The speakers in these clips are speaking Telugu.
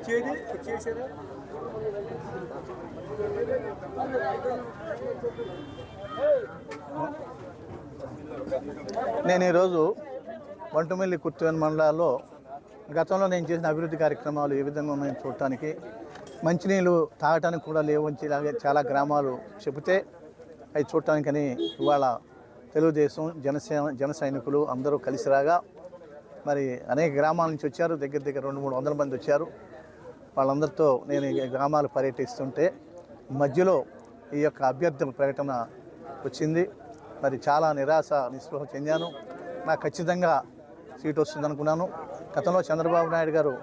నేను ఈరోజు వంటమిల్లి కుర్తివేని మండలాల్లో గతంలో నేను చేసిన అభివృద్ధి కార్యక్రమాలు ఏ విధంగా ఉన్నాయని చూడటానికి, మంచినీళ్ళు తాగటానికి కూడా లేవని చాలా గ్రామాలు చెబితే అవి చూడటానికని ఇవాళ తెలుగుదేశం జన సైనికులు అందరూ కలిసి రాగా మరి అనేక గ్రామాల నుంచి వచ్చారు. దగ్గర 200-300 మంది వచ్చారు. వాళ్ళందరితో నేను ఈ గ్రామాలు పర్యటిస్తుంటే మధ్యలో ఈ యొక్క అభ్యర్థుల ప్రకటన వచ్చింది. మరి చాలా నిస్పృహ చెందాను. నాకు ఖచ్చితంగా సీటు వస్తుంది అనుకున్నాను. గతంలో చంద్రబాబు నాయుడు గారు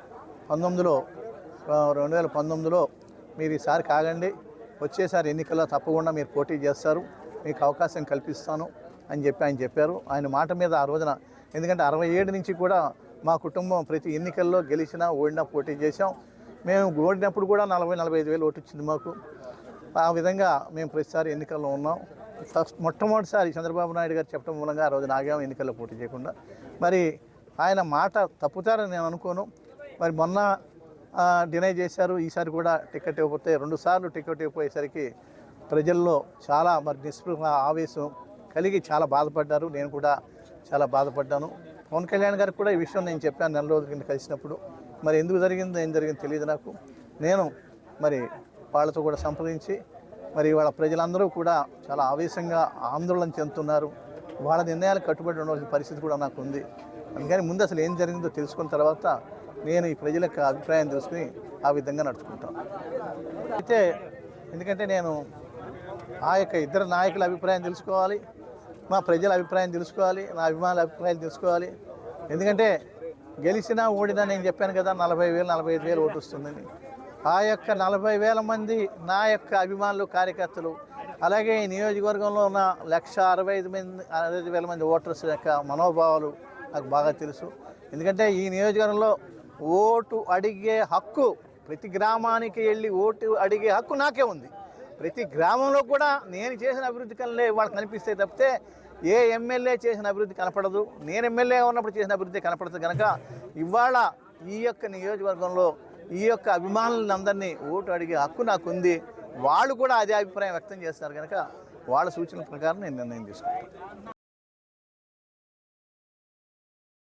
2019లో మీరు ఈసారి కాగండి, వచ్చేసారి ఎన్నికల్లో తప్పకుండా మీరు పోటీ చేస్తారు, మీకు అవకాశం కల్పిస్తాను అని ఆయన చెప్పారు. ఆయన మాట మీద ఆ రోజున, ఎందుకంటే 67 నుంచి కూడా మా కుటుంబం ప్రతి ఎన్నికల్లో గెలిచినా ఓడినా పోటీ చేశాం. మేము ఓడినప్పుడు కూడా 40-45 వేలు ఓటు వచ్చింది మాకు. ఆ విధంగా మేము ప్రతిసారి ఎన్నికల్లో ఉన్నాం. మొట్టమొదటిసారి చంద్రబాబు నాయుడు గారు చెప్పడం మూలంగా ఆ రోజు నాగాం ఎన్నికల్లో పోటీ చేయకుండా. మరి ఆయన మాట తప్పుతారని నేను అనుకోను. మరి మొన్న డినై చేశారు. ఈసారి కూడా టికెట్ ఇవ్వకపోతే 2 సార్లు టికెట్ ఇవ్వకపోయేసరికి ప్రజల్లో చాలా మరి నిస్పృహ ఆవేశం కలిగి చాలా బాధపడ్డారు. నేను కూడా చాలా బాధపడ్డాను. పవన్ కళ్యాణ్ గారికి కూడా ఈ విషయం నేను చెప్పాను నెల రోజుల కింద కలిసినప్పుడు. మరి ఎందుకు జరిగిందో ఏం జరిగిందో తెలియదు నాకు. నేను మరి వాళ్ళతో కూడా సంప్రదించి మరి వాళ్ళ ప్రజలందరూ కూడా చాలా ఆవేశంగా ఆందోళన చెందుతున్నారు. వాళ్ళ నిర్ణయాలకు కట్టుబడి ఉండవలసిన పరిస్థితి కూడా నాకు ఉంది. అందుకని ముందు అసలు ఏం జరిగిందో తెలుసుకున్న తర్వాత నేను ఈ ప్రజల యొక్క అభిప్రాయం తెలుసుకుని ఆ విధంగా నడుచుకుంటాను. అయితే ఎందుకంటే నేను ఆ యొక్క ఇద్దరు నాయకుల అభిప్రాయం తెలుసుకోవాలి, మా ప్రజల అభిప్రాయం తెలుసుకోవాలి, నా అభిమానుల అభిప్రాయాలు తెలుసుకోవాలి. ఎందుకంటే గెలిచినా ఓడినా నేను చెప్పాను కదా 40,000-45 వేలు ఓటు వస్తుందని. ఆ యొక్క 40,000 మంది నా యొక్క అభిమానులు, కార్యకర్తలు, అలాగే ఈ నియోజకవర్గంలో ఉన్న 1,65,000 మంది ఓటర్స్ యొక్క మనోభావాలు నాకు బాగా తెలుసు. ఎందుకంటే ఈ నియోజకవర్గంలో ఓటు అడిగే హక్కు, ప్రతి గ్రామానికి వెళ్ళి ఓటు అడిగే హక్కు నాకే ఉంది. ప్రతి గ్రామంలో కూడా నేను చేసిన అభివృద్ధి కన్నా వాళ్ళకి కనిపిస్తే తప్పితే ఏ ఎమ్మెల్యే చేసిన అభివృద్ధి కనపడదు. నేను ఎమ్మెల్యే ఉన్నప్పుడు చేసిన అభివృద్ధి కనపడదు. కనుక ఇవాళ ఈ యొక్క నియోజకవర్గంలో ఈ యొక్క అభిమానులందరినీ ఓటు అడిగే హక్కు నాకుంది. వాళ్ళు కూడా అదే అభిప్రాయం వ్యక్తం చేస్తారు. కనుక వాళ్ళ సూచనల ప్రకారం నేను నిర్ణయం తీసుకుంటాను.